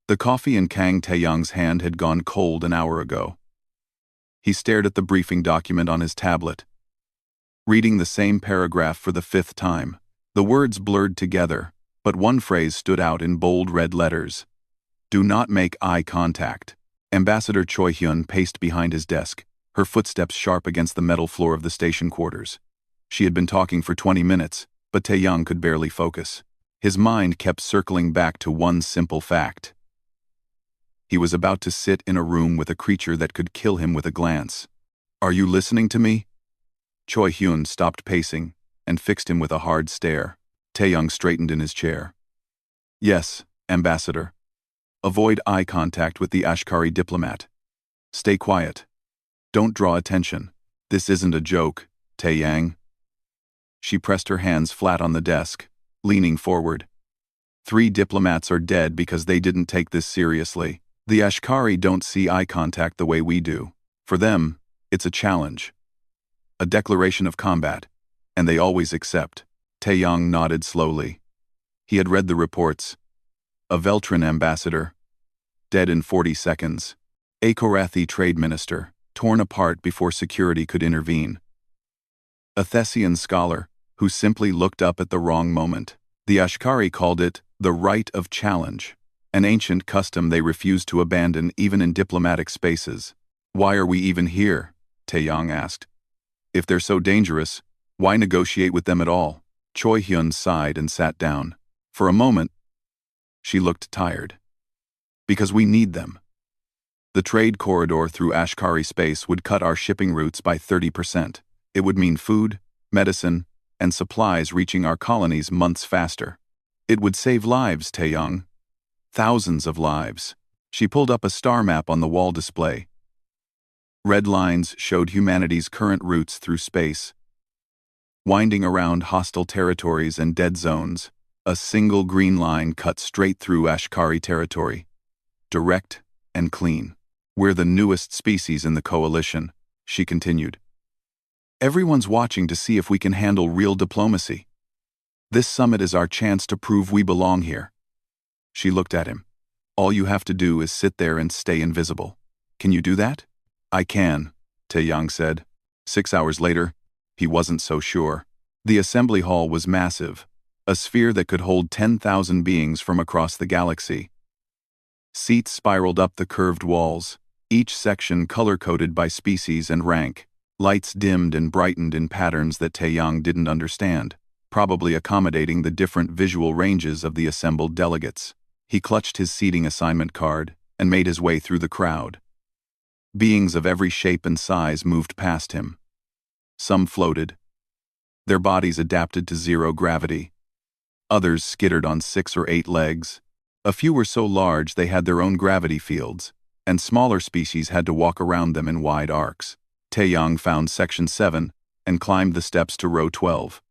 The coffee in Kang Taeyong's hand had gone cold an hour ago. He stared at the briefing document on his tablet, reading the same paragraph for the 5th time. The words blurred together, but one phrase stood out in bold red letters. Do not make eye contact. Ambassador Choi Hyun paced behind his desk, her footsteps sharp against the metal floor of the station quarters. She had been talking for 20 minutes, but Taeyong could barely focus. His mind kept circling back to one simple fact. He was about to sit in a room with a creature that could kill him with a glance. Are you listening to me? Choi Hyun stopped pacing and fixed him with a hard stare. Taeyong straightened in his chair. Yes, Ambassador. Avoid eye contact with the Ashkari diplomat. Stay quiet. Don't draw attention. This isn't a joke, Taeyang. She pressed her hands flat on the desk, leaning forward. 3 diplomats are dead because they didn't take this seriously. The Ashkari don't see eye contact the way we do. For them, it's a challenge. A declaration of combat, and they always accept. Taeyong nodded slowly. He had read the reports. A Veltran ambassador, dead in 40 seconds. A Korathi trade minister, torn apart before security could intervene. A Thessian scholar, who simply looked up at the wrong moment. The Ashkari called it the right of challenge, an ancient custom they refused to abandon even in diplomatic spaces. Why are we even here? Taeyong asked. If they're so dangerous, why negotiate with them at all? Choi Hyun sighed and sat down. For a moment, she looked tired. Because we need them. The trade corridor through Ashkari space would cut our shipping routes by 30%. It would mean food, medicine, and supplies reaching our colonies months faster. It would save lives, Taeyong. Thousands of lives. She pulled up a star map on the wall display. Red lines showed humanity's current routes through space, winding around hostile territories and dead zones. A single green line cut straight through Ashkari territory. Direct and clean. We're the newest species in the coalition, she continued. Everyone's watching to see if we can handle real diplomacy. This summit is our chance to prove we belong here. She looked at him. All you have to do is sit there and stay invisible. Can you do that? I can, Taeyong said. 6 hours later, he wasn't so sure. The assembly hall was massive, a sphere that could hold 10,000 beings from across the galaxy. Seats spiraled up the curved walls, each section color-coded by species and rank. Lights dimmed and brightened in patterns that Taeyong didn't understand, probably accommodating the different visual ranges of the assembled delegates. He clutched his seating assignment card and made his way through the crowd. Beings of every shape and size moved past him. Some floated. Their bodies adapted to zero gravity. Others skittered on 6 or 8 legs. A few were so large they had their own gravity fields, and smaller species had to walk around them in wide arcs. Taeyong found Section 7 and climbed the steps to row 12.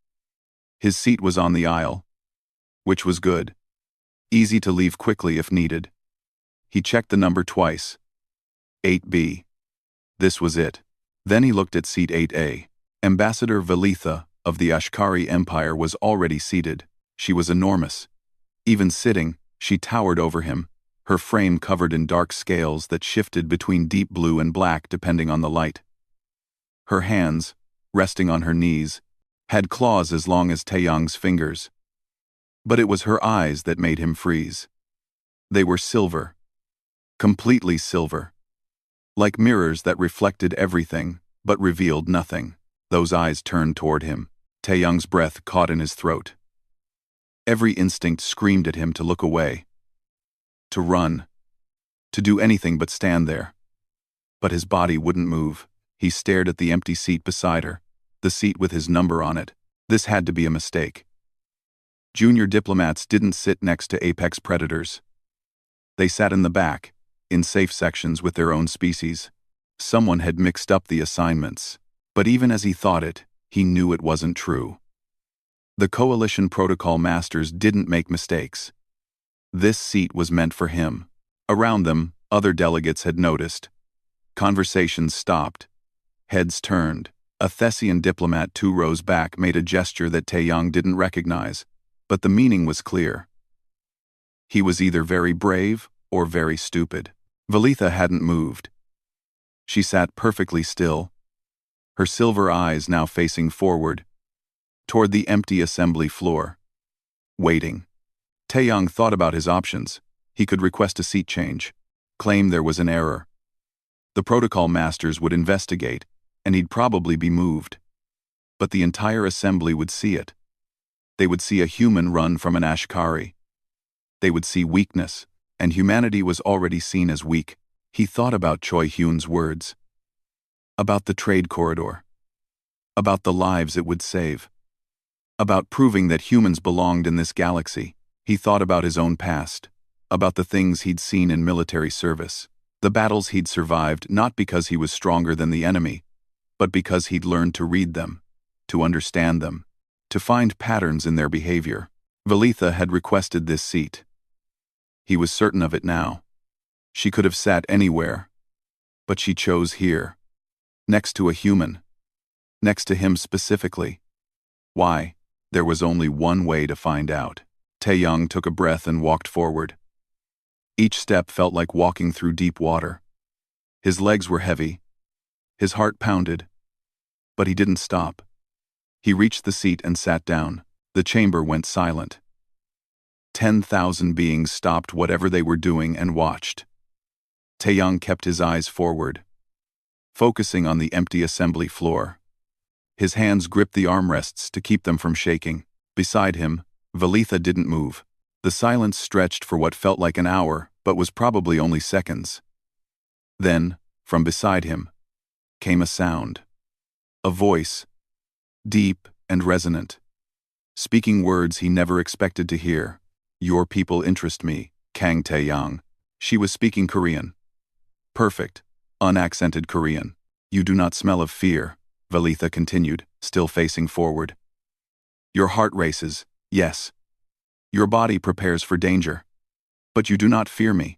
His seat was on the aisle, which was good. Easy to leave quickly if needed. He checked the number twice. 8B. This was it. Then he looked at seat 8A. Ambassador Velitha of the Ashkari Empire was already seated. She was enormous. Even sitting, she towered over him, her frame covered in dark scales that shifted between deep blue and black depending on the light. Her hands, resting on her knees, had claws as long as Taeyong's fingers. But it was her eyes that made him freeze. They were silver. Completely silver. Like mirrors that reflected everything, but revealed nothing. Those eyes turned toward him. Taeyong's breath caught in his throat. Every instinct screamed at him to look away. To run. To do anything but stand there. But his body wouldn't move. He stared at the empty seat beside her, the seat with his number on it. This had to be a mistake. Junior diplomats didn't sit next to apex predators. They sat in the back, in safe sections with their own species. Someone had mixed up the assignments. But even as he thought it, he knew it wasn't true. The Coalition Protocol Masters didn't make mistakes. This seat was meant for him. Around them, other delegates had noticed. Conversations stopped. Heads turned. A Thessian diplomat 2 rows back made a gesture that Taeyong didn't recognize, but the meaning was clear. He was either very brave or very stupid. Velitha hadn't moved. She sat perfectly still, her silver eyes now facing forward, toward the empty assembly floor, waiting. Taeyong thought about his options. He could request a seat change, claim there was an error. The protocol masters would investigate, and he'd probably be moved. But the entire assembly would see it. They would see a human run from an Ashkari. They would see weakness, and humanity was already seen as weak. He thought about Choi Hyun's words. About the trade corridor. About the lives it would save. About proving that humans belonged in this galaxy. He thought about his own past. About the things he'd seen in military service. The battles he'd survived not because he was stronger than the enemy, but because he'd learned to read them, to understand them, to find patterns in their behavior. Velitha had requested this seat. He was certain of it now. She could have sat anywhere, but she chose here, next to a human, next to him specifically. Why? There was only one way to find out. Taeyong took a breath and walked forward. Each step felt like walking through deep water. His legs were heavy. His heart pounded. But he didn't stop. He reached the seat and sat down. The chamber went silent. 10,000 beings stopped whatever they were doing and watched. Taeyong kept his eyes forward, focusing on the empty assembly floor. His hands gripped the armrests to keep them from shaking. Beside him, Velitha didn't move. The silence stretched for what felt like an hour, but was probably only seconds. Then, from beside him, came a sound. A voice, deep and resonant, speaking words he never expected to hear. Your people interest me, Kang Taeyong. She was speaking Korean. Perfect, unaccented Korean. You do not smell of fear, Velitha continued, still facing forward. Your heart races, yes. Your body prepares for danger. But you do not fear me.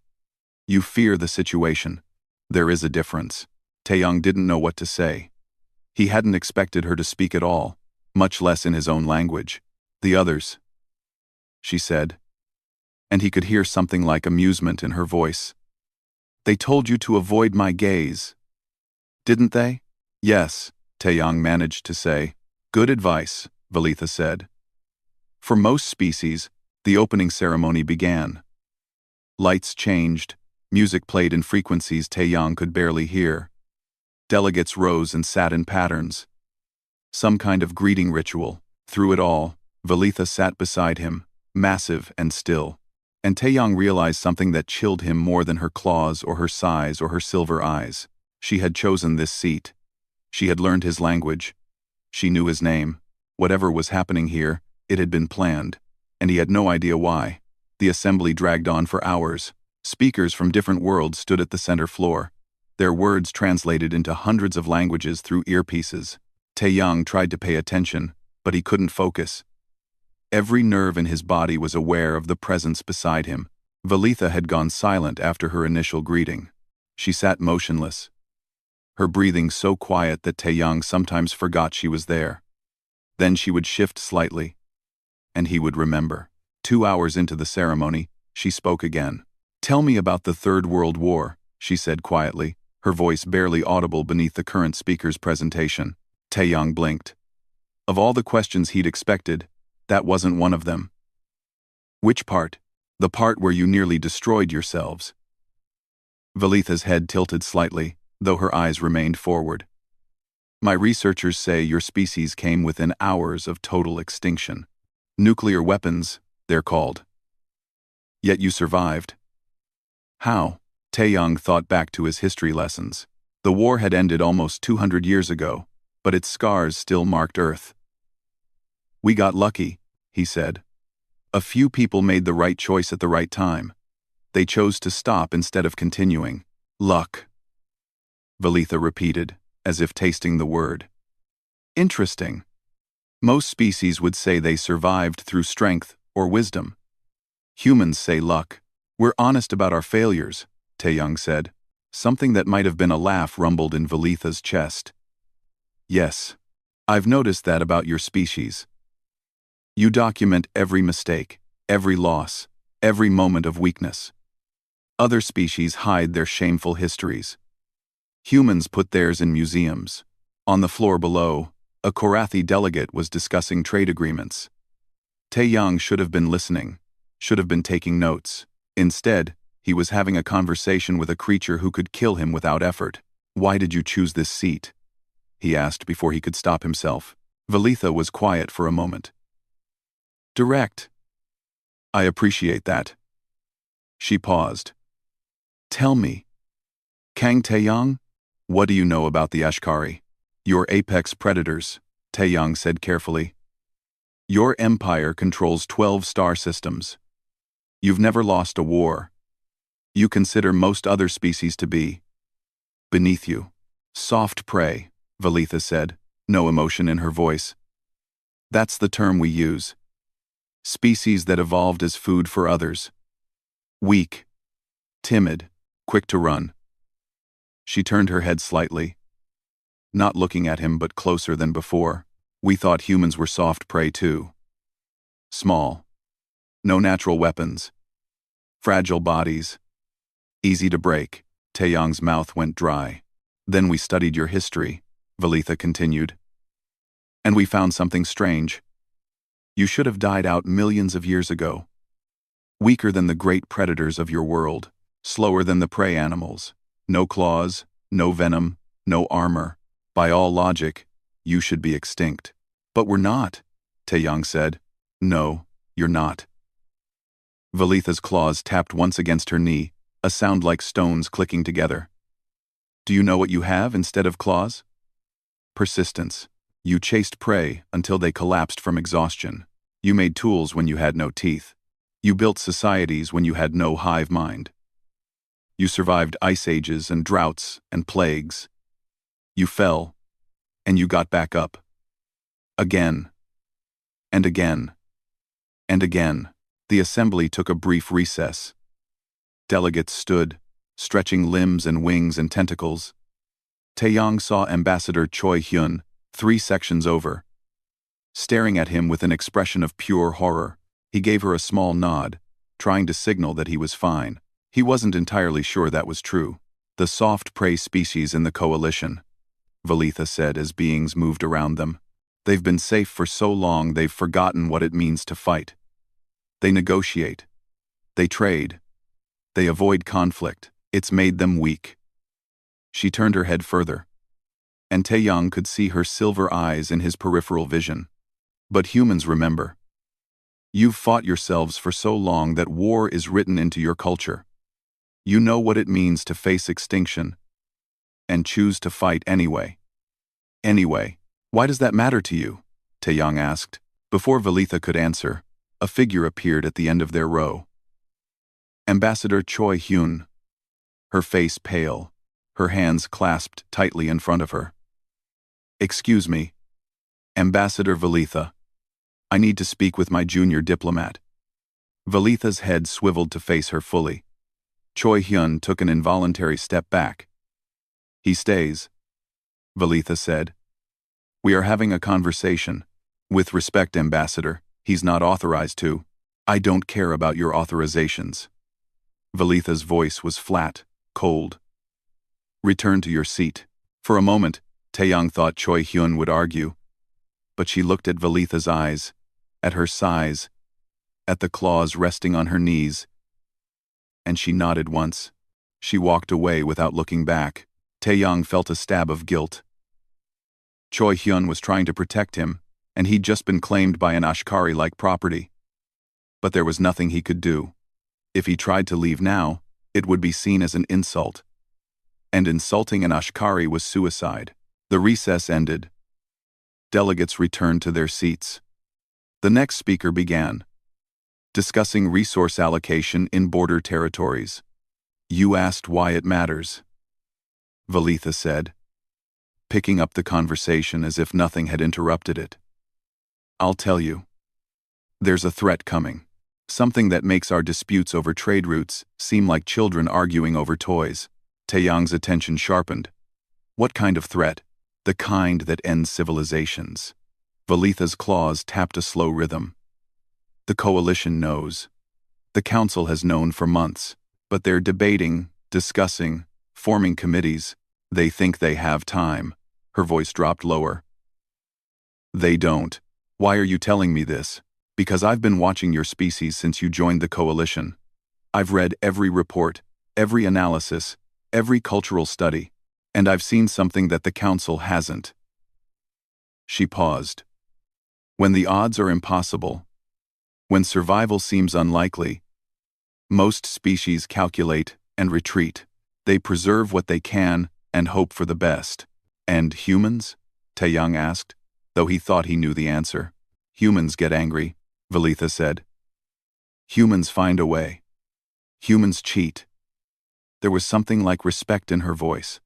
You fear the situation. There is a difference. Taeyong didn't know what to say. He hadn't expected her to speak at all, much less in his own language. The others, she said. And he could hear something like amusement in her voice. They told you to avoid my gaze. Didn't they? Yes, Taeyong managed to say. Good advice, Velitha said. For most species, the opening ceremony began. Lights changed, music played in frequencies Taeyong could barely hear. Delegates rose and sat in patterns. Some kind of greeting ritual. Through it all, Velitha sat beside him, massive and still. And Taeyong realized something that chilled him more than her claws or her size or her silver eyes. She had chosen this seat. She had learned his language. She knew his name. Whatever was happening here, it had been planned. And he had no idea why. The assembly dragged on for hours. Speakers from different worlds stood at the center floor. Their words translated into hundreds of languages through earpieces. Taeyong tried to pay attention, but he couldn't focus. Every nerve in his body was aware of the presence beside him. Velitha had gone silent after her initial greeting. She sat motionless, her breathing so quiet that Taeyong sometimes forgot she was there. Then she would shift slightly, and he would remember. 2 hours into the ceremony, she spoke again. Tell me about the Third World War, she said quietly, her voice barely audible beneath the current speaker's presentation. Taeyong blinked. Of all the questions he'd expected, that wasn't one of them. Which part? The part where you nearly destroyed yourselves. Velitha's head tilted slightly, though her eyes remained forward. My researchers say your species came within hours of total extinction. Nuclear weapons, they're called. Yet you survived. How? Taeyong thought back to his history lessons. The war had ended almost 200 years ago, but its scars still marked Earth. We got lucky, he said. A few people made the right choice at the right time. They chose to stop instead of continuing. Luck. Velitha repeated, as if tasting the word. Interesting. Most species would say they survived through strength or wisdom. Humans say luck. We're honest about our failures, Taeyong said. Something that might have been a laugh rumbled in Velitha's chest. Yes, I've noticed that about your species. You document every mistake, every loss, every moment of weakness. Other species hide their shameful histories. Humans put theirs in museums. On the floor below, a Korathi delegate was discussing trade agreements. Taeyang should have been listening, should have been taking notes. Instead, he was having a conversation with a creature who could kill him without effort. "Why did you choose this seat?" he asked before he could stop himself. Velitha was quiet for a moment. "Direct." "I appreciate that." She paused. "Tell me, Kang Taeyang, what do you know about the Ashkari? Your apex predators," Taeyang said carefully. "Your empire controls 12 star systems. You've never lost a war. You consider most other species to be beneath you." "Soft prey," Velitha said, no emotion in her voice. "That's the term we use. Species that evolved as food for others. Weak, timid, quick to run." She turned her head slightly, not looking at him but closer than before. "We thought humans were soft prey too. Small. No natural weapons. Fragile bodies. Easy to break." Taeyang's mouth went dry. "Then we studied your history," Velitha continued. "And we found something strange. You should have died out millions of years ago. Weaker than the great predators of your world. Slower than the prey animals. No claws, no venom, no armor. By all logic, you should be extinct." "But we're not," Taeyang said. "No, you're not." Velitha's claws tapped once against her knee, a sound like stones clicking together. "Do you know what you have instead of claws? Persistence. You chased prey until they collapsed from exhaustion. You made tools when you had no teeth. You built societies when you had no hive mind. You survived ice ages and droughts and plagues. You fell, and you got back up. Again, and again, and again." The assembly took a brief recess. Delegates stood, stretching limbs and wings and tentacles. Taeyang saw Ambassador Choi Hyun, 3 sections over. Staring at him with an expression of pure horror, he gave her a small nod, trying to signal that he was fine. He wasn't entirely sure that was true. "The soft prey species in the coalition," Velitha said as beings moved around them. "They've been safe for so long they've forgotten what it means to fight. They negotiate. They trade. They avoid conflict. It's made them weak." She turned her head further, and Taeyang could see her silver eyes in his peripheral vision. "But humans remember. You've fought yourselves for so long that war is written into your culture. You know what it means to face extinction, and choose to fight anyway." "Anyway, why does that matter to you?" Taeyang asked. Before Velitha could answer, a figure appeared at the end of their row. Ambassador Choi Hyun, her face pale, her hands clasped tightly in front of her. "Excuse me, Ambassador Velitha. I need to speak with my junior diplomat." Velitha's head swiveled to face her fully. Choi Hyun took an involuntary step back. "He stays," Velitha said. "We are having a conversation. With respect, Ambassador, he's not authorized to." "I don't care about your authorizations." Velitha's voice was flat, cold. "Return to your seat." For a moment, Taeyang thought Choi Hyun would argue, but she looked at Velitha's eyes, at her size, at the claws resting on her knees, and she nodded once. She walked away without looking back. Taeyang felt a stab of guilt. Choi Hyun was trying to protect him, and he'd just been claimed by an Ashkari like property. But there was nothing he could do. If he tried to leave now, it would be seen as an insult. And insulting an Ashkari was suicide. The recess ended. Delegates returned to their seats. The next speaker began, discussing resource allocation in border territories. "You asked why it matters," Velitha said, picking up the conversation as if nothing had interrupted it. "I'll tell you. There's a threat coming. Something that makes our disputes over trade routes seem like children arguing over toys." Taeyang's attention sharpened. "What kind of threat?" "The kind that ends civilizations." Velitha's claws tapped a slow rhythm. "The coalition knows. The council has known for months. But they're debating, discussing, forming committees. They think they have time. Her voice dropped lower. They don't. Why are you telling me this? Because I've been watching your species since you joined the coalition. I've read every report, every analysis, every cultural study, and I've seen something that the Council hasn't. She paused. When the odds are impossible, when survival seems unlikely, most species calculate and retreat. They preserve what they can and hope for the best. And humans? Taeyang asked, though he thought he knew the answer. Humans get angry, Velitha said. Humans find a way. Humans cheat. There was something like respect in her voice.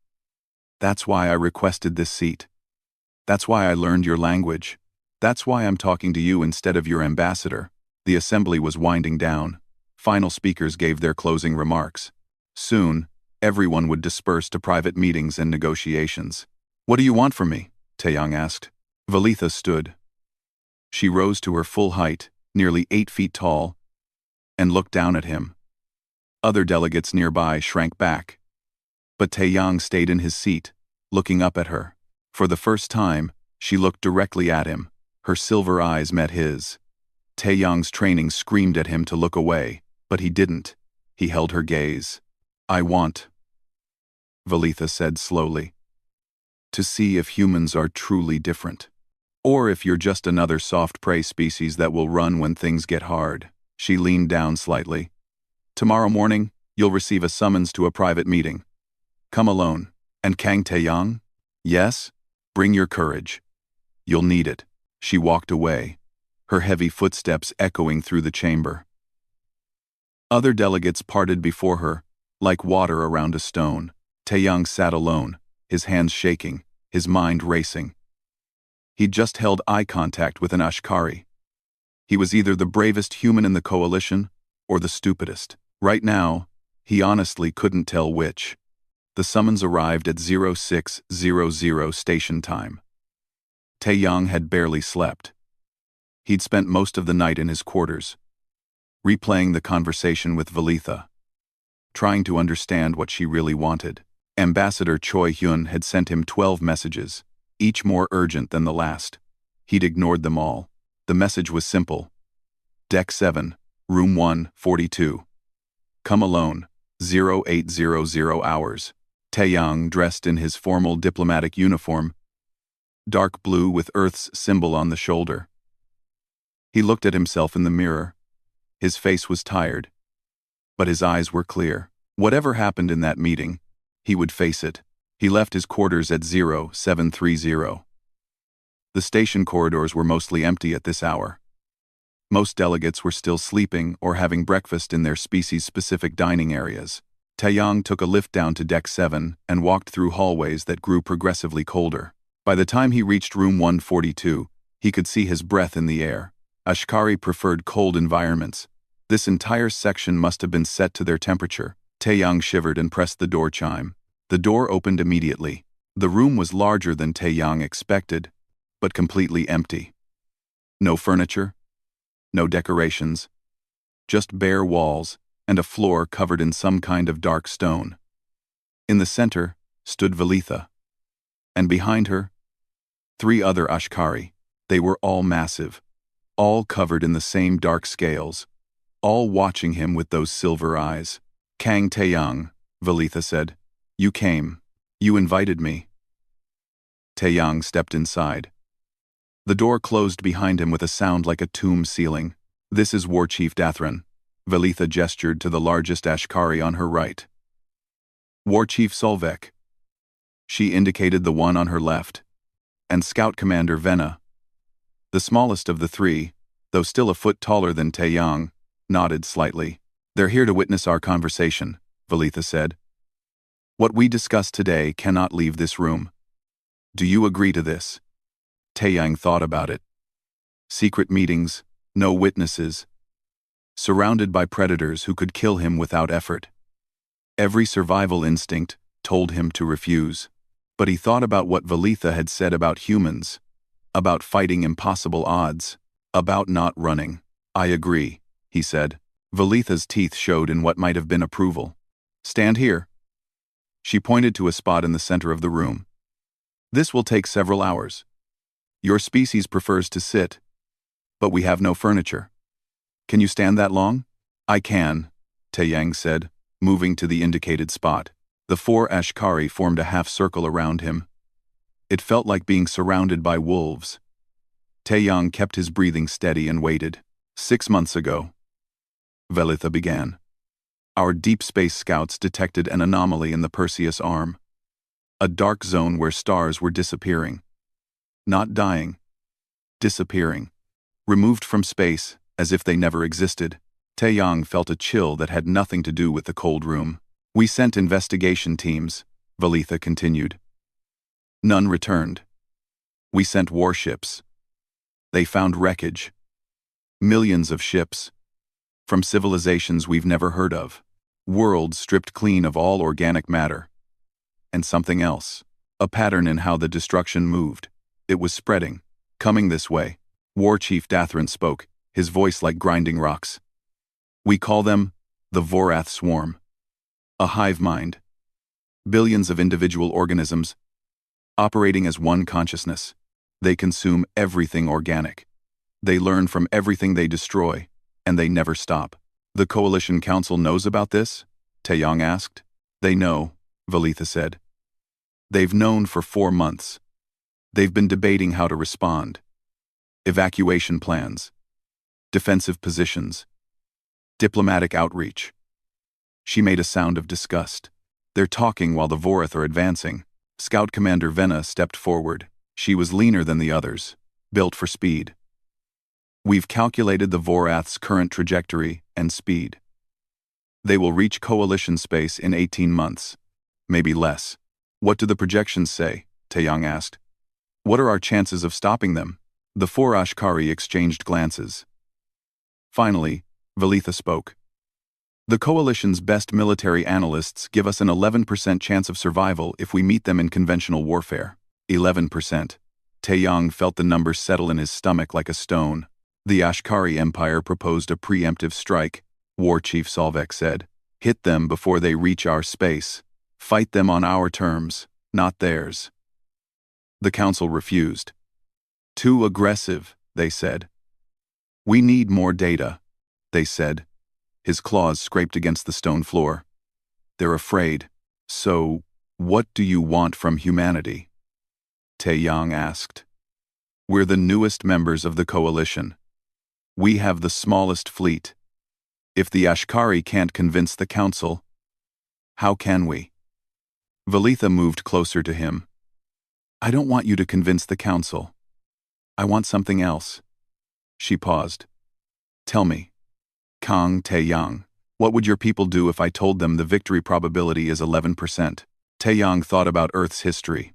That's why I requested this seat. That's why I learned your language. That's why I'm talking to you instead of your ambassador. The assembly was winding down. Final speakers gave their closing remarks. Soon, everyone would disperse to private meetings and negotiations. What do you want from me? Taeyang asked. Velitha stood. She rose to her full height, nearly 8 feet tall, and looked down at him. Other delegates nearby shrank back. But Taeyang stayed in his seat, looking up at her. For the first time, she looked directly at him. Her silver eyes met his. Taeyang's training screamed at him to look away, but he didn't. He held her gaze. I want, Velitha said slowly, to see if humans are truly different. Or if you're just another soft prey species that will run when things get hard. She leaned down slightly. Tomorrow morning, you'll receive a summons to a private meeting. Come alone. And Kang Taeyang? Yes? Bring your courage. You'll need it. She walked away, her heavy footsteps echoing through the chamber. Other delegates parted before her, like water around a stone. Taeyang sat alone, his hands shaking, his mind racing. He'd just held eye contact with an Ashkari. He was either the bravest human in the coalition or the stupidest. Right now, he honestly couldn't tell which. The summons arrived at 0600 station time. Taeyang had barely slept. He'd spent most of the night in his quarters, replaying the conversation with Velitha, trying to understand what she really wanted. Ambassador Choi Hyun had sent him 12 messages, each more urgent than the last. He'd ignored them all. The message was simple. Deck 7, Room 142. Come alone, 0800 hours. Taeyang, dressed in his formal diplomatic uniform, dark blue with Earth's symbol on the shoulder. He looked at himself in the mirror. His face was tired, but his eyes were clear. Whatever happened in that meeting, he would face it. He left his quarters at 0730. The station corridors were mostly empty at this hour. Most delegates were still sleeping or having breakfast in their species-specific dining areas. Taeyang took a lift down to Deck 7 and walked through hallways that grew progressively colder. By the time he reached Room 142, he could see his breath in the air. Ashkari preferred cold environments. This entire section must have been set to their temperature. Taeyang shivered and pressed the door chime. The door opened immediately. The room was larger than Taeyang expected, but completely empty. No furniture, no decorations, just bare walls and a floor covered in some kind of dark stone. In the center stood Velitha, and behind her, 3 other Ashkari. They were all massive, all covered in the same dark scales, all watching him with those silver eyes. Kang Taeyang, Velitha said. You came. You invited me. Taeyang stepped inside. The door closed behind him with a sound like a tomb ceiling. This is War Chief Dathran. Velitha gestured to the largest Ashkari on her right. War Chief Solvek. She indicated the one on her left. And Scout Commander Vena. The smallest of the 3, though still a foot taller than Taeyang, nodded slightly. They're here to witness our conversation, Velitha said. What we discuss today cannot leave this room. Do you agree to this? Taeyang thought about it. Secret meetings, no witnesses. Surrounded by predators who could kill him without effort. Every survival instinct told him to refuse. But he thought about what Velitha had said about humans, about fighting impossible odds, about not running. I agree, he said. Velitha's teeth showed in what might have been approval. Stand here. She pointed to a spot in the center of the room. This will take several hours. Your species prefers to sit, but we have no furniture. Can you stand that long? I can, Taeyang said, moving to the indicated spot. The 4 Ashkari formed a half-circle around him. It felt like being surrounded by wolves. Taeyang kept his breathing steady and waited. 6 months ago, Velitha began. Our deep space scouts detected an anomaly in the Perseus arm. A dark zone where stars were disappearing. Not dying. Disappearing. Removed from space, as if they never existed. Taeyang felt a chill that had nothing to do with the cold room. We sent investigation teams, Velitha continued. None returned. We sent warships. They found wreckage. Millions of ships. From civilizations we've never heard of. Worlds stripped clean of all organic matter. And something else. A pattern in how the destruction moved. It was spreading. Coming this way. War Chief Dathran spoke, his voice like grinding rocks. We call them the Vorath Swarm. A hive mind. Billions of individual organisms, operating as one consciousness. They consume everything organic. They learn from everything they destroy, and they never stop. The Coalition Council knows about this? Taeyang asked. They know, Velitha said. They've known for 4 months. They've been debating how to respond. Evacuation plans. Defensive positions. Diplomatic outreach. She made a sound of disgust. They're talking while the Vorath are advancing. Scout Commander Venna stepped forward. She was leaner than the others, built for speed. We've calculated the Vorath's current trajectory and speed. They will reach Coalition space in 18 months. Maybe less. What do the projections say? Taeyang asked. What are our chances of stopping them? The 4 Ashkari exchanged glances. Finally, Velitha spoke. The Coalition's best military analysts give us an 11% chance of survival if we meet them in conventional warfare. 11%. Taeyang felt the number settle in his stomach like a stone. The Ashkari Empire proposed a preemptive strike, War Chief Solvek said. Hit them before they reach our space. Fight them on our terms, not theirs. The Council refused. Too aggressive, they said. We need more data, they said. His claws scraped against the stone floor. They're afraid. So, what do you want from humanity? Taeyang asked. We're the newest members of the Coalition. We have the smallest fleet. If the Ashkari can't convince the Council, how can we? Velitha moved closer to him. I don't want you to convince the Council. I want something else. She paused. Tell me. Kang Taeyang, what would your people do if I told them the victory probability is 11%? Taeyang thought about Earth's history.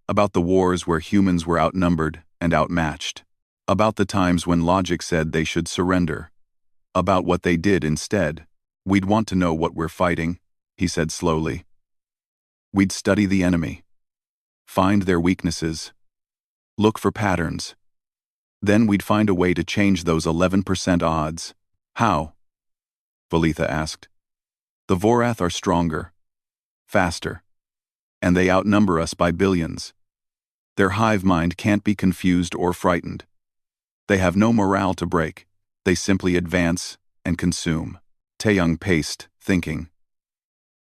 About the wars where humans were outnumbered and outmatched. About the times when logic said they should surrender. About what they did instead. We'd want to know what we're fighting, he said slowly. We'd study the enemy. Find their weaknesses. Look for patterns. Then we'd find a way to change those 11% odds. How? Velitha asked. The Vorath are stronger. Faster. And they outnumber us by billions. Their hive mind can't be confused or frightened. They have no morale to break. They simply advance and consume. Taeyang paced, thinking.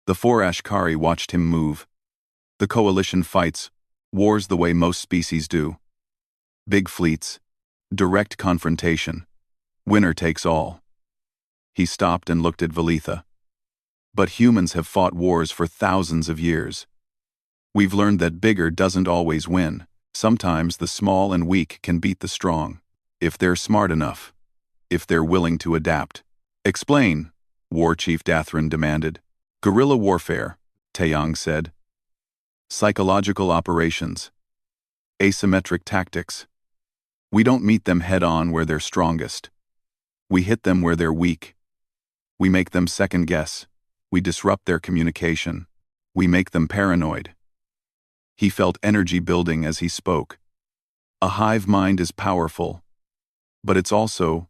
The 4 Ashkari watched him move. The Coalition fights wars the way most species do. Big fleets. Direct confrontation. Winner takes all. He stopped and looked at Velitha. But humans have fought wars for thousands of years. We've learned that bigger doesn't always win. Sometimes the small and weak can beat the strong. If they're smart enough. If they're willing to adapt. Explain, War Chief Dathran demanded. Guerrilla warfare, Taeyang said. Psychological operations. Asymmetric tactics. We don't meet them head-on where they're strongest. We hit them where they're weak. We make them second-guess. We disrupt their communication. We make them paranoid. He felt energy building as he spoke. A hive mind is powerful. But it's also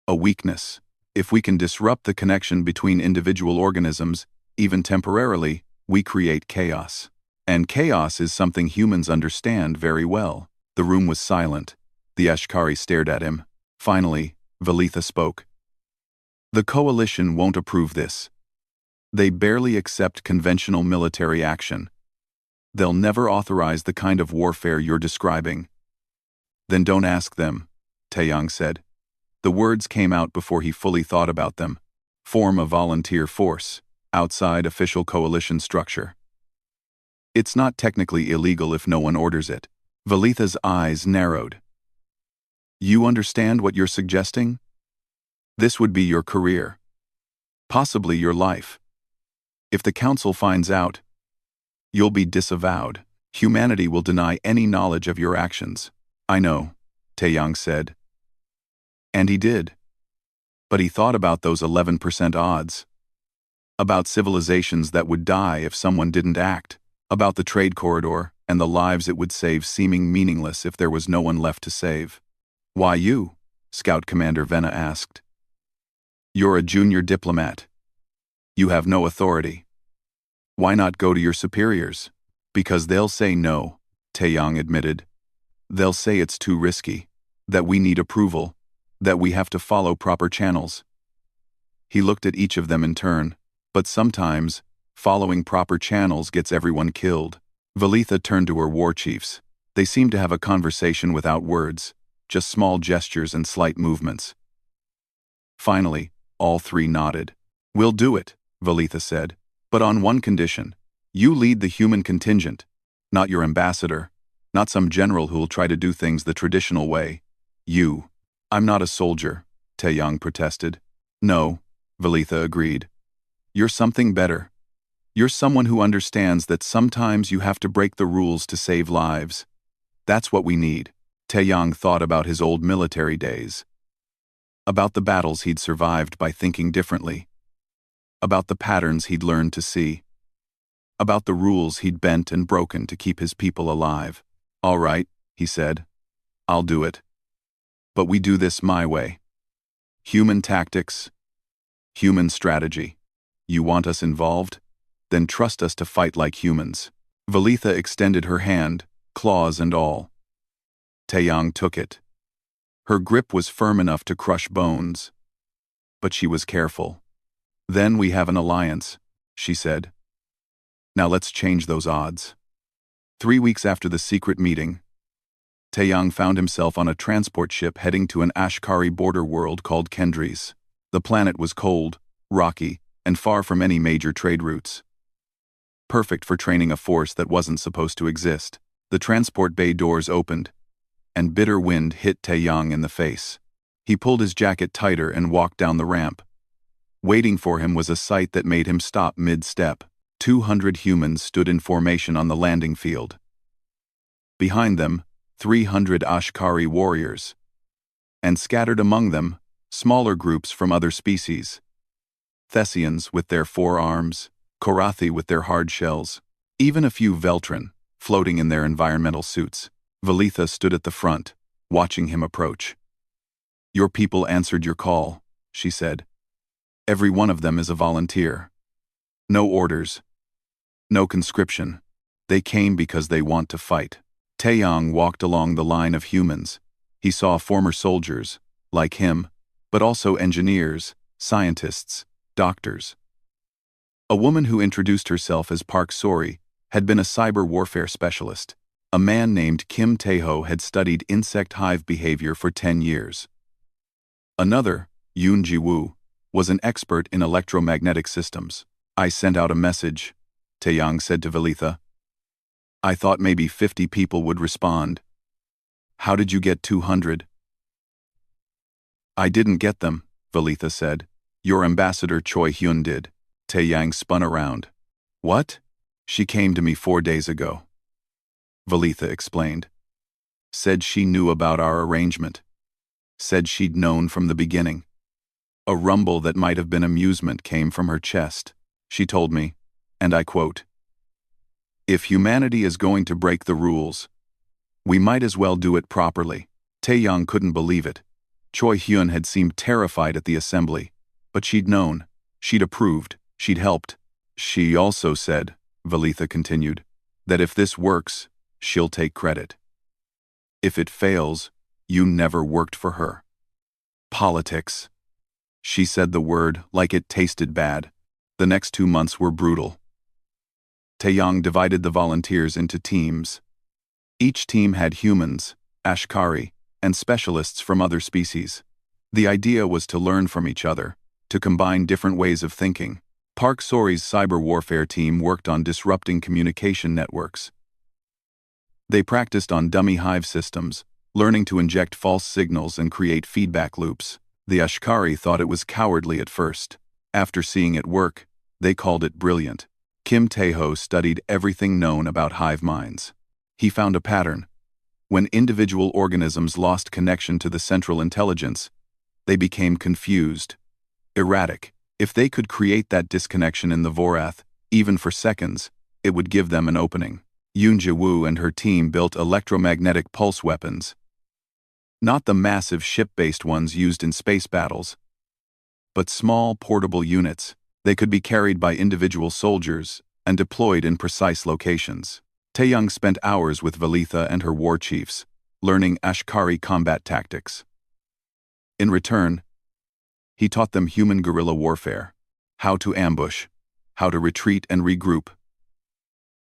a weakness. If we can disrupt the connection between individual organisms, even temporarily, we create chaos. And chaos is something humans understand very well. The room was silent. The Ashkari stared at him. Finally, Velitha spoke. The coalition won't approve this. They barely accept conventional military action. They'll never authorize the kind of warfare you're describing. Then don't ask them, Taeyang said. The words came out before he fully thought about them. Form a volunteer force, outside official coalition structure. It's not technically illegal if no one orders it. Velitha's eyes narrowed. You understand what you're suggesting? This would be your career. Possibly your life. If the council finds out, you'll be disavowed. Humanity will deny any knowledge of your actions. I know, Taeyang said. And he did. But he thought about those 11% odds. About civilizations that would die if someone didn't act. About the trade corridor and the lives it would save seeming meaningless if there was no one left to save. Why you? Scout Commander Venna asked. You're a junior diplomat. You have no authority. Why not go to your superiors? Because they'll say no, Taeyang admitted. They'll say it's too risky, that we need approval, that we have to follow proper channels. He looked at each of them in turn, but sometimes, following proper channels gets everyone killed. Velitha turned to her war chiefs. They seemed to have a conversation without words, just small gestures and slight movements. Finally, all three nodded. We'll do it, Velitha said. But on one condition. You lead the human contingent, not your ambassador, not some general who'll try to do things the traditional way. You. I'm not a soldier, Taeyang protested. No, Velitha agreed. You're something better. You're someone who understands that sometimes you have to break the rules to save lives. That's what we need. Taeyang thought about his old military days. About the battles he'd survived by thinking differently. About the patterns he'd learned to see. About the rules he'd bent and broken to keep his people alive. All right, he said. I'll do it. But we do this my way. Human tactics. Human strategy. You want us involved? Then trust us to fight like humans. Velitha extended her hand, claws and all. Taeyang took it. Her grip was firm enough to crush bones. But she was careful. Then we have an alliance, she said. Now let's change those odds. 3 weeks after the secret meeting, Taeyang found himself on a transport ship heading to an Ashkari border world called Kendris. The planet was cold, rocky, and far from any major trade routes. Perfect for training a force that wasn't supposed to exist. The transport bay doors opened, and bitter wind hit Taeyang in the face. He pulled his jacket tighter and walked down the ramp. Waiting for him was a sight that made him stop mid-step. 200 humans stood in formation on the landing field. Behind them, 300 Ashkari warriors. And scattered among them, smaller groups from other species. Thessians with their forearms, Korathi with their hard shells, even a few Veltran, floating in their environmental suits. Velitha stood at the front, watching him approach. Your people answered your call, she said. Every one of them is a volunteer. No orders. No conscription. They came because they want to fight. Taeyang walked along the line of humans. He saw former soldiers, like him, but also engineers, scientists, doctors. A woman who introduced herself as Park Sori had been a cyber warfare specialist. A man named Kim Taeho had studied insect hive behavior for 10 years. Another, Yoon Ji-woo, was an expert in electromagnetic systems. I sent out a message, Taeyang said to Velitha. I thought maybe 50 people would respond. How did you get 200? I didn't get them, Velitha said. Your ambassador Choi Hyun did. Taeyang spun around. What? She came to me 4 days ago. Velitha explained. Said she knew about our arrangement. Said she'd known from the beginning. A rumble that might have been amusement came from her chest. She told me, and I quote, If humanity is going to break the rules, we might as well do it properly. Taeyang couldn't believe it. Choi Hyun had seemed terrified at the assembly, But she'd known. She'd approved. She'd helped. She also said, Valitha continued, that if this works, she'll take credit. If it fails, you never worked for her. Politics. She said the word like it tasted bad. The next 2 months were brutal. Taeyang divided the volunteers into teams. Each team had humans, Ashkari, and specialists from other species. The idea was to learn from each other, to combine different ways of thinking. Park Sori's cyber warfare team worked on disrupting communication networks. They practiced on dummy hive systems, learning to inject false signals and create feedback loops. The Ashkari thought it was cowardly at first. After seeing it work, they called it brilliant. Kim Tae-ho studied everything known about hive minds. He found a pattern. When individual organisms lost connection to the central intelligence, they became confused, erratic. If they could create that disconnection in the Vorath, even for seconds, it would give them an opening. Yoon Ji-woo and her team built electromagnetic pulse weapons. Not the massive ship-based ones used in space battles, but small, portable units. They could be carried by individual soldiers and deployed in precise locations. Taeyang spent hours with Valitha and her war chiefs, learning Ashkari combat tactics. In return, he taught them human guerrilla warfare, how to ambush, how to retreat and regroup,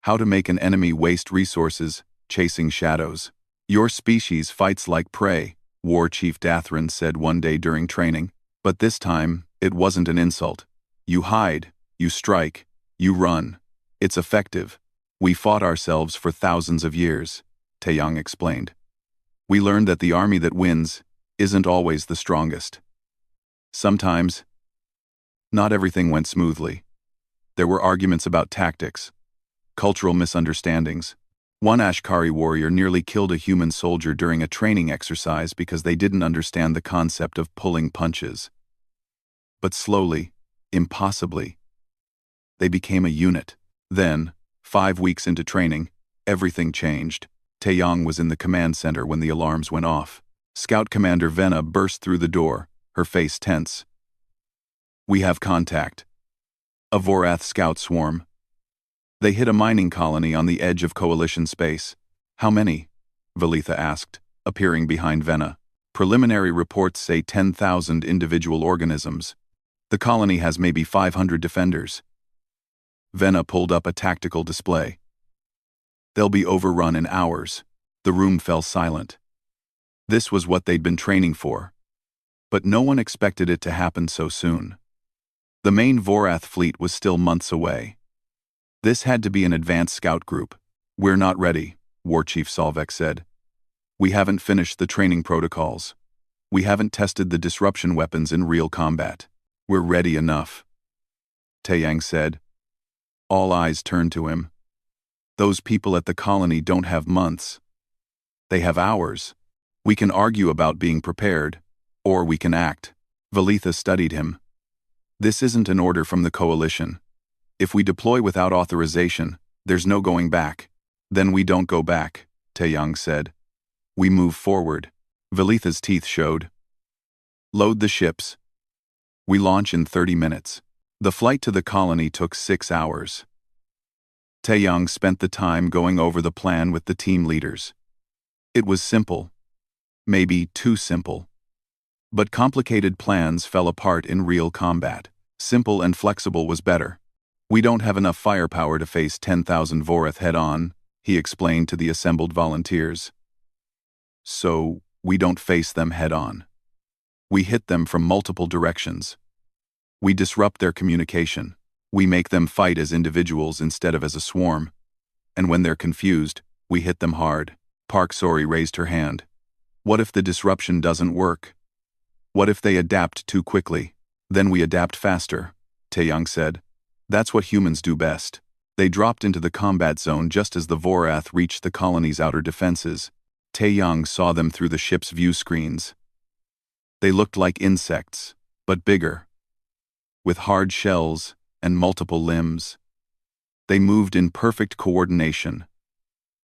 how to make an enemy waste resources, chasing shadows. Your species fights like prey, War Chief Dathran said one day during training, but this time, it wasn't an insult. You hide, you strike, you run. It's effective. We fought ourselves for thousands of years, Taeyang explained. We learned that the army that wins isn't always the strongest. Sometimes, not everything went smoothly. There were arguments about tactics, cultural misunderstandings. One Ashkari warrior nearly killed a human soldier during a training exercise because they didn't understand the concept of pulling punches. But slowly, impossibly, they became a unit. Then, 5 weeks into training, everything changed. Taeyang was in the command center when the alarms went off. Scout Commander Venna burst through the door, her face tense. We have contact. A Vorath scout swarm. They hit a mining colony on the edge of Coalition space. How many? Valitha asked, appearing behind Venna. Preliminary reports say 10,000 individual organisms. The colony has maybe 500 defenders. Venna pulled up a tactical display. They'll be overrun in hours. The room fell silent. This was what they'd been training for. But no one expected it to happen so soon. The main Vorath fleet was still months away. This had to be an advanced scout group. We're not ready, War Chief Solvek said. We haven't finished the training protocols. We haven't tested the disruption weapons in real combat. We're ready enough, Taeyang said. All eyes turned to him. Those people at the colony don't have months. They have hours. We can argue about being prepared, or we can act. Valitha studied him. This isn't an order from the Coalition. If we deploy without authorization, there's no going back. Then we don't go back, Taeyang said. We move forward. Valitha's teeth showed. Load the ships. We launch in 30 minutes. The flight to the colony took 6 hours. Taeyang spent the time going over the plan with the team leaders. It was simple. Maybe too simple. But complicated plans fell apart in real combat. Simple and flexible was better. We don't have enough firepower to face 10,000 Vorath head-on, he explained to the assembled volunteers. So, we don't face them head-on. We hit them from multiple directions. We disrupt their communication. We make them fight as individuals instead of as a swarm. And when they're confused, we hit them hard. Park Sori raised her hand. What if the disruption doesn't work? What if they adapt too quickly? Then we adapt faster, Taeyang said. That's what humans do best. They dropped into the combat zone just as the Vorath reached the colony's outer defenses. Taeyang saw them through the ship's view screens. They looked like insects, but bigger, with hard shells and multiple limbs. They moved in perfect coordination,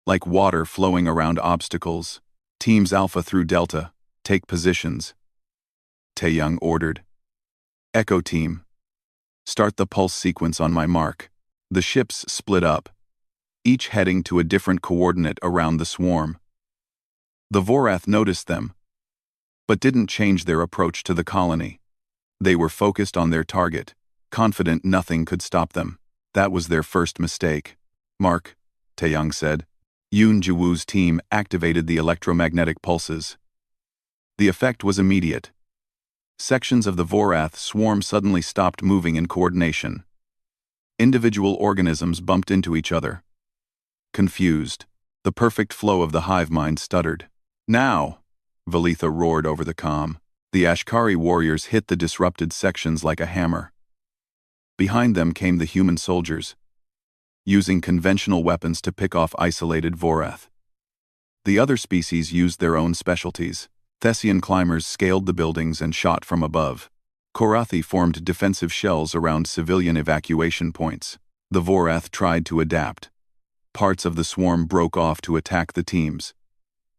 like water flowing around obstacles. Teams Alpha through Delta, take positions, Taeyang ordered. Echo Team. Start the pulse sequence on my mark. The ships split up, each heading to a different coordinate around the swarm. The Vorath noticed them, but didn't change their approach to the colony. They were focused on their target, confident nothing could stop them. That was their first mistake. Mark, Taeyang said. Yoon Jiwoo's team activated the electromagnetic pulses. The effect was immediate. Sections of the Vorath swarm suddenly stopped moving in coordination. Individual organisms bumped into each other. Confused, the perfect flow of the hive mind stuttered. Now, Velitha roared over the comm. The Ashkari warriors hit the disrupted sections like a hammer. Behind them came the human soldiers, using conventional weapons to pick off isolated Vorath. The other species used their own specialties. Thessian climbers scaled the buildings and shot from above. Korathi formed defensive shells around civilian evacuation points. The Vorath tried to adapt. Parts of the swarm broke off to attack the teams.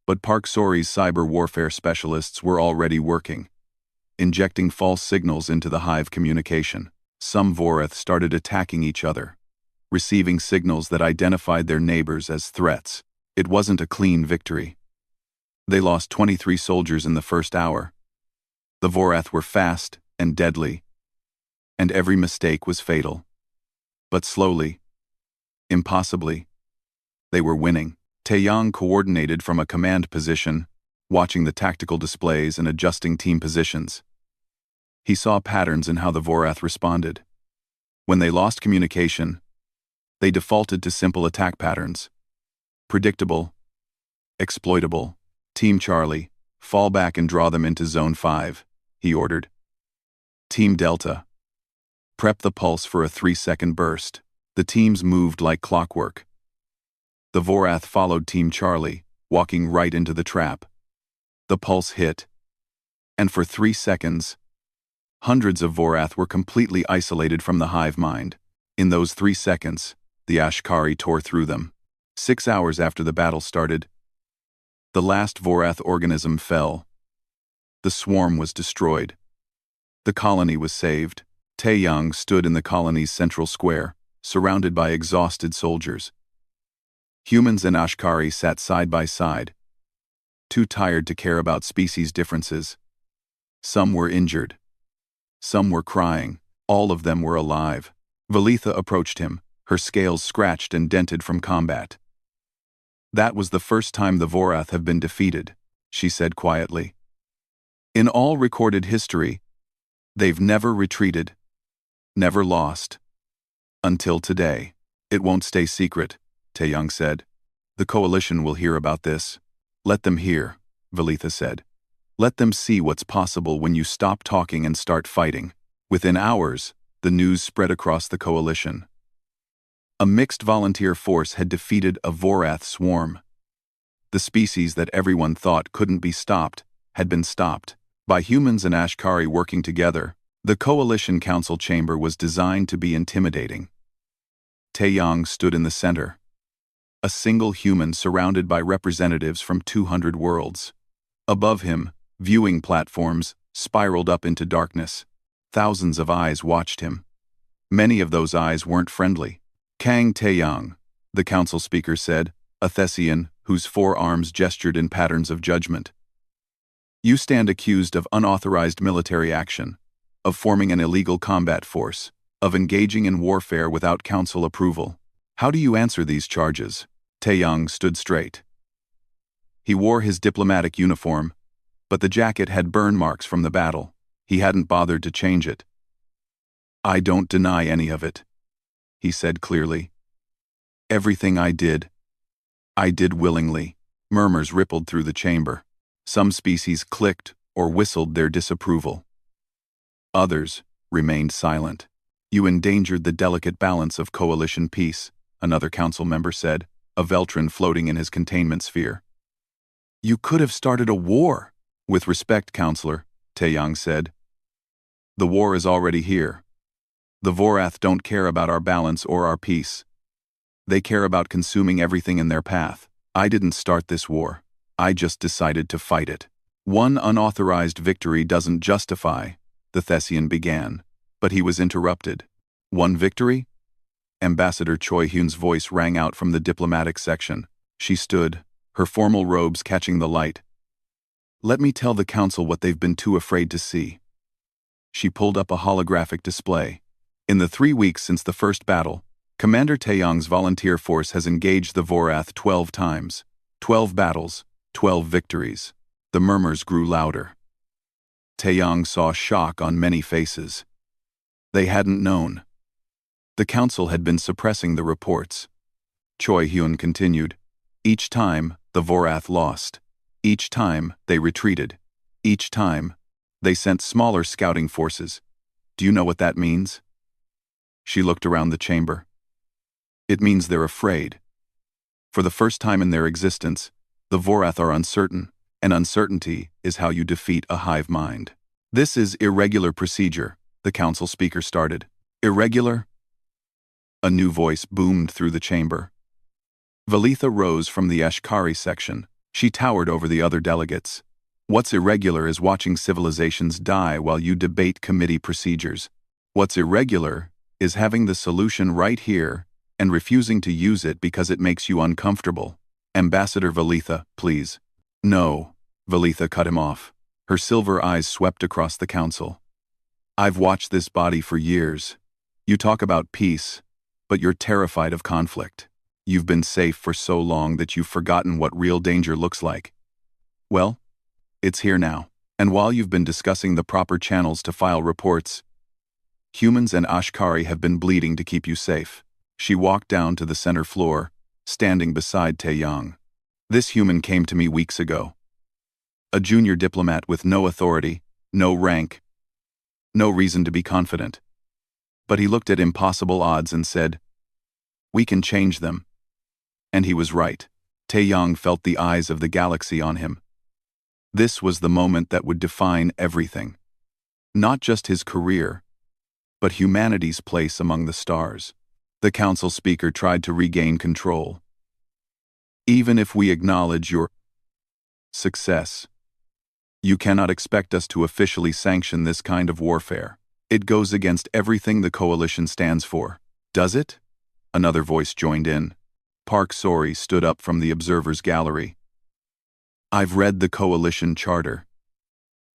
But Park Sori's cyber warfare specialists were already working, injecting false signals into the hive communication. Some Vorath started attacking each other, receiving signals that identified their neighbors as threats. It wasn't a clean victory. They lost 23 soldiers in the first hour. The Vorath were fast and deadly, and every mistake was fatal. But slowly, impossibly, they were winning. Taeyang coordinated from a command position, watching the tactical displays and adjusting team positions. He saw patterns in how the Vorath responded. When they lost communication, they defaulted to simple attack patterns. Predictable, exploitable. Team Charlie, fall back and draw them into Zone 5, he ordered. Team Delta, prep the pulse for a 3-second burst. The teams moved like clockwork. The Vorath followed Team Charlie, walking right into the trap. The pulse hit, and for 3 seconds, hundreds of Vorath were completely isolated from the hive mind. In those 3 seconds, the Ashkari tore through them. 6 hours after the battle started, the last Vorath organism fell. The swarm was destroyed. The colony was saved. Taeyang stood in the colony's central square, surrounded by exhausted soldiers. Humans and Ashkari sat side by side, too tired to care about species differences. Some were injured. Some were crying. All of them were alive. Velitha approached him, her scales scratched and dented from combat. That was the first time the Vorath have been defeated, she said quietly. In all recorded history, they've never retreated, never lost. Until today. It won't stay secret, Taeyang said. The coalition will hear about this. Let them hear, Velitha said. Let them see what's possible when you stop talking and start fighting. Within hours, the news spread across the coalition. A mixed volunteer force had defeated a Vorath swarm. The species that everyone thought couldn't be stopped had been stopped. By humans and Ashkari working together, the Coalition Council chamber was designed to be intimidating. Taeyang stood in the center, a single human surrounded by representatives from 200 worlds. Above him, viewing platforms spiraled up into darkness. Thousands of eyes watched him. Many of those eyes weren't friendly. Kang Taeyang, the council speaker said, a Thessian whose 4 arms gestured in patterns of judgment. You stand accused of unauthorized military action, of forming an illegal combat force, of engaging in warfare without council approval. How do you answer these charges? Taeyang stood straight. He wore his diplomatic uniform, but the jacket had burn marks from the battle. He hadn't bothered to change it. I don't deny any of it, he said clearly. Everything I did willingly. Murmurs rippled through the chamber. Some species clicked or whistled their disapproval. Others remained silent. You endangered the delicate balance of coalition peace, another council member said, a Veltran floating in his containment sphere. You could have started a war. With respect, Counselor, Taeyang said. The war is already here. The Vorath don't care about our balance or our peace. They care about consuming everything in their path. I didn't start this war. I just decided to fight it. One unauthorized victory doesn't justify the Thessian began, but he was interrupted. One victory? Ambassador Choi Hyun's voice rang out from the diplomatic section. She stood, her formal robes catching the light. Let me tell the council what they've been too afraid to see. She pulled up a holographic display. In the 3 weeks since the first battle, Commander Taeyong's volunteer force has engaged the Vorath 12 times. 12 battles, 12 victories. The murmurs grew louder. Taeyong saw shock on many faces. They hadn't known. The council had been suppressing the reports. Choi Hyun continued. Each time, the Vorath lost. Each time, they retreated. Each time, they sent smaller scouting forces. Do you know what that means? She looked around the chamber. It means they're afraid. For the first time in their existence, the Vorath are uncertain, and uncertainty is how you defeat a hive mind. This is irregular procedure, the council speaker started. Irregular? A new voice boomed through the chamber. Valitha rose from the Ashkari section. She towered over the other delegates. What's irregular is watching civilizations die while you debate committee procedures. What's irregular is having the solution right here and refusing to use it because it makes you uncomfortable. Ambassador Valitha, please. No, Valitha cut him off. Her silver eyes swept across the council. I've watched this body for years. You talk about peace, but you're terrified of conflict. You've been safe for so long that you've forgotten what real danger looks like. Well, it's here now. And while you've been discussing the proper channels to file reports, humans and Ashkari have been bleeding to keep you safe. She walked down to the center floor, standing beside Taeyong. This human came to me weeks ago. A junior diplomat with no authority, no rank, no reason to be confident. But he looked at impossible odds and said, "We can change them." And he was right. Taeyong felt the eyes of the galaxy on him. This was the moment that would define everything. Not just his career, but humanity's place among the stars. The council speaker tried to regain control. Even if we acknowledge your success, you cannot expect us to officially sanction this kind of warfare. It goes against everything the coalition stands for. Does it? Another voice joined in. Park Sori stood up from the observer's gallery. I've read the coalition charter.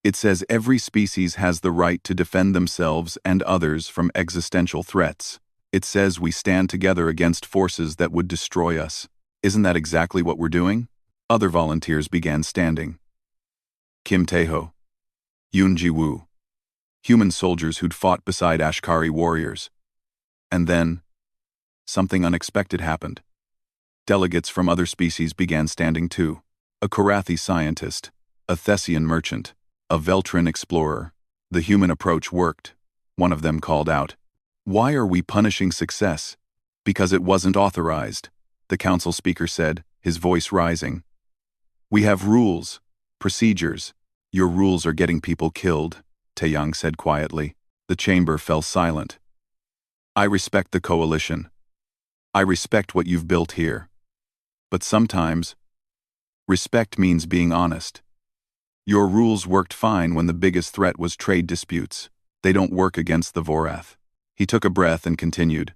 It says every species has the right to defend themselves and others from existential threats. It says we stand together against forces that would destroy us. Isn't that exactly what we're doing? Other volunteers began standing. Kim Taeho, Yoon Ji-woo, human soldiers who'd fought beside Ashkari warriors. And then, something unexpected happened. Delegates from other species began standing too. A Korathi scientist, a Thessian merchant, a Veltran explorer. The human approach worked. One of them called out, "Why are we punishing success?" "Because it wasn't authorized," the council speaker said, his voice rising. "We have rules, procedures. Your rules are getting people killed," Taeyong said quietly. The chamber fell silent. "I respect the coalition. I respect what you've built here. But sometimes, respect means being honest. Your rules worked fine when the biggest threat was trade disputes. They don't work against the Vorath." He took a breath and continued.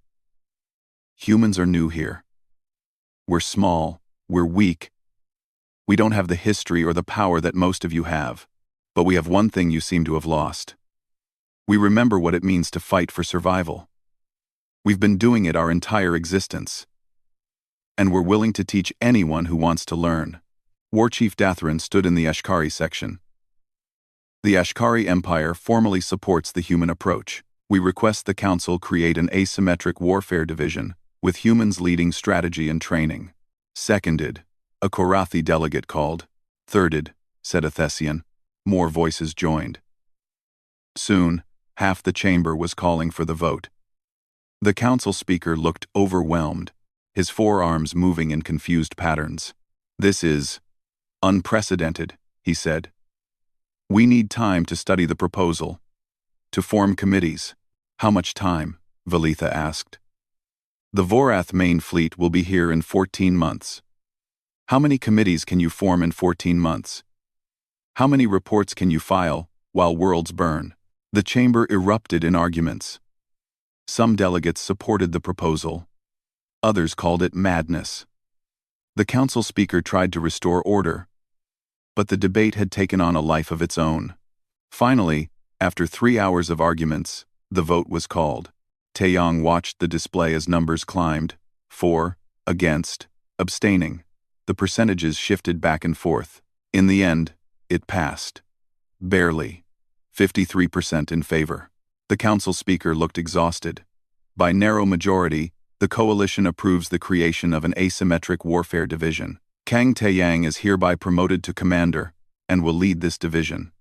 "Humans are new here. We're small, we're weak. We don't have the history or the power that most of you have. But we have one thing you seem to have lost. We remember what it means to fight for survival. We've been doing it our entire existence. And we're willing to teach anyone who wants to learn." War Chief Dathran stood in the Ashkari section. "The Ashkari Empire formally supports the human approach. We request the Council create an asymmetric warfare division, with humans leading strategy and training." "Seconded," a Korathi delegate called. "Thirded," said a Thessian. More voices joined. Soon, half the chamber was calling for the vote. The council speaker looked overwhelmed, his forearms moving in confused patterns. "This is unprecedented," he said. "We need time to study the proposal, to form committees." "How much time?" Valitha asked. "The Vorath main fleet will be here in 14 months. How many committees can you form in 14 months? How many reports can you file while worlds burn?" The chamber erupted in arguments. Some delegates supported the proposal. Others called it madness. The council speaker tried to restore order, but the debate had taken on a life of its own. Finally, after 3 hours of arguments, the vote was called. Taeyong watched the display as numbers climbed: for, against, abstaining. The percentages shifted back and forth. In the end, it passed. Barely. 53% in favor. The council speaker looked exhausted. By narrow majority, the coalition approves the creation of an asymmetric warfare division. Kang Taeyang is hereby promoted to commander and will lead this division.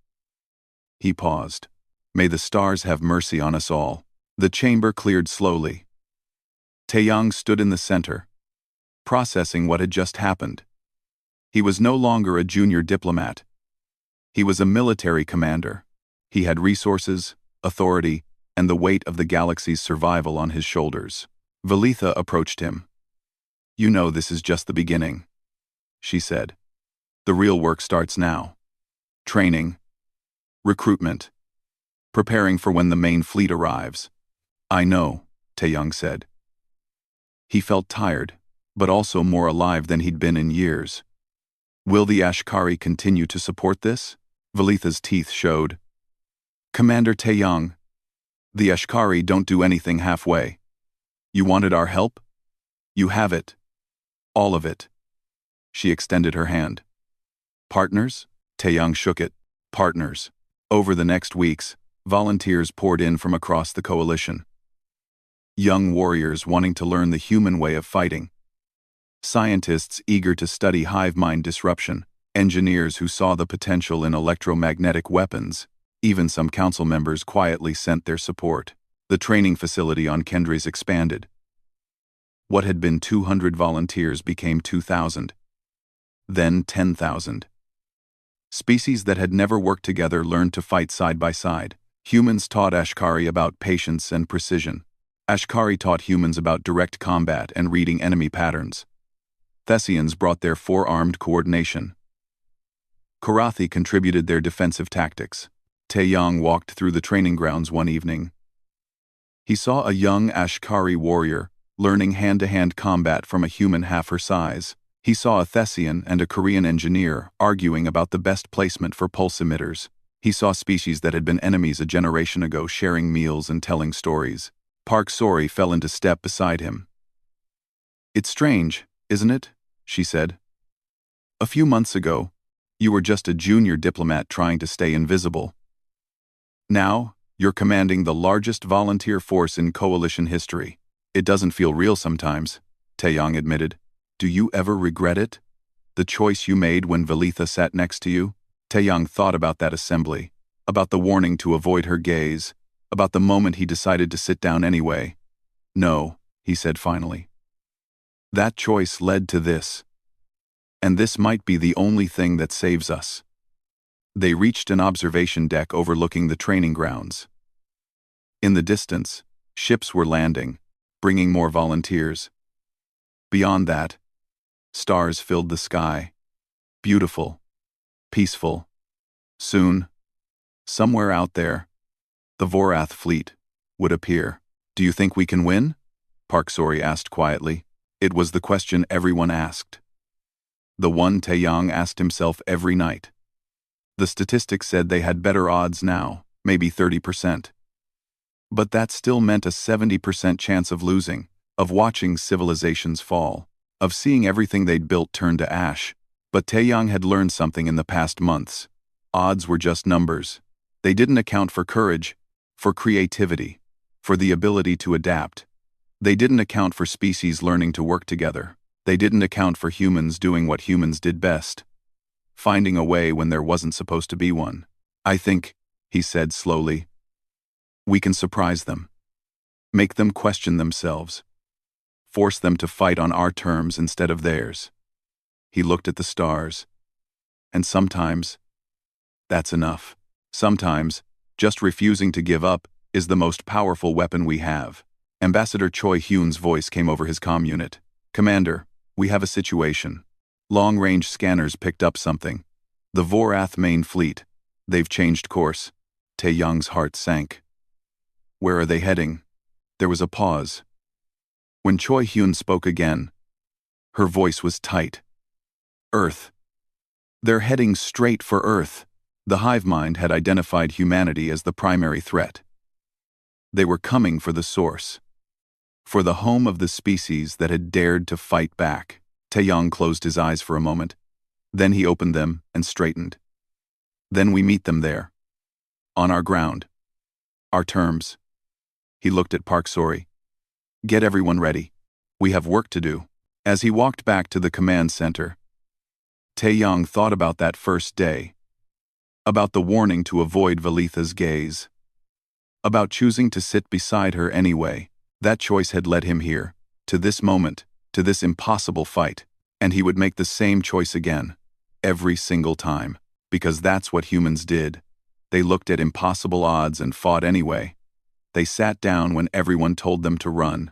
He paused. May the stars have mercy on us all. The chamber cleared slowly. Taeyang stood in the center, processing what had just happened. He was no longer a junior diplomat. He was a military commander. He had resources, authority, and the weight of the galaxy's survival on his shoulders. Velitha approached him. "You know this is just the beginning," she said. "The real work starts now. Training, recruitment, preparing for when the main fleet arrives." "I know," Taeyong said. He felt tired, but also more alive than he'd been in years. "Will the Ashkari continue to support this?" Velitha's teeth showed. "Commander Taeyong, the Ashkari don't do anything halfway. You wanted our help? You have it. All of it." She extended her hand. "Partners?" Taeyong shook it. "Partners." Over the next weeks, volunteers poured in from across the coalition. Young warriors wanting to learn the human way of fighting. Scientists eager to study hive mind disruption. Engineers who saw the potential in electromagnetic weapons. Even some council members quietly sent their support. The training facility on Kendry's expanded. What had been 200 volunteers became 2,000. Then 10,000. Species that had never worked together learned to fight side by side. Humans taught Ashkari about patience and precision. Ashkari taught humans about direct combat and reading enemy patterns. Thessians brought their four-armed coordination. Korathi contributed their defensive tactics. Taeyong walked through the training grounds one evening. He saw a young Ashkari warrior learning hand-to-hand combat from a human half her size. He saw a Thessian and a Korean engineer arguing about the best placement for pulse emitters. He saw species that had been enemies a generation ago sharing meals and telling stories. Park Sori fell into step beside him. "It's strange, isn't it?" she said. "A few months ago, you were just a junior diplomat trying to stay invisible. Now, you're commanding the largest volunteer force in coalition history. It doesn't feel real sometimes," Taeyong admitted. "Do you ever regret it? The choice you made when Velitha sat next to you?" Taeyong thought about that assembly, about the warning to avoid her gaze, about the moment he decided to sit down anyway. "No," he said finally. "That choice led to this. And this might be the only thing that saves us." They reached an observation deck overlooking the training grounds. In the distance, ships were landing, bringing more volunteers. Beyond that, stars filled the sky. Beautiful. Peaceful. Soon, somewhere out there, the Vorath fleet would appear. "Do you think we can win?" Park Sori asked quietly. It was the question everyone asked. The one Taeyong asked himself every night. The statistics said they had better odds now, maybe 30%. But that still meant a 70% chance of losing, of watching civilizations fall, of seeing everything they'd built turn to ash. But Taeyong had learned something in the past months. Odds were just numbers. They didn't account for courage, for creativity, for the ability to adapt. They didn't account for species learning to work together. They didn't account for humans doing what humans did best, finding a way when there wasn't supposed to be one. "I think," he said slowly, "we can surprise them. Make them question themselves. Force them to fight on our terms instead of theirs." He looked at the stars. "And sometimes, that's enough. Sometimes, just refusing to give up is the most powerful weapon we have." Ambassador Choi Hyun's voice came over his comm unit. "Commander, we have a situation. Long-range scanners picked up something. The Vorath main fleet. They've changed course." Taeyang's heart sank. Where are they heading? There was a pause. When Choi Hyun spoke again, her voice was tight. Earth. They're heading straight for Earth. The hive mind had identified humanity as the primary threat. They were coming for the source. For the home of the species that had dared to fight back. Taeyang closed his eyes for a moment. Then he opened them and straightened. Then we meet them there. On our ground. Our terms. He looked at Park Sori. Get everyone ready. We have work to do. As he walked back to the command center, Taeyang thought about that first day. About the warning to avoid Valitha's gaze. About choosing to sit beside her anyway. That choice had led him here, to this moment, to this impossible fight. And he would make the same choice again. Every single time. Because that's what humans did. They looked at impossible odds and fought anyway. They sat down when everyone told them to run.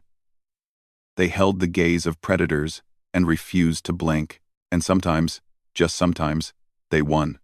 They held the gaze of predators and refused to blink. And sometimes, just sometimes, they won.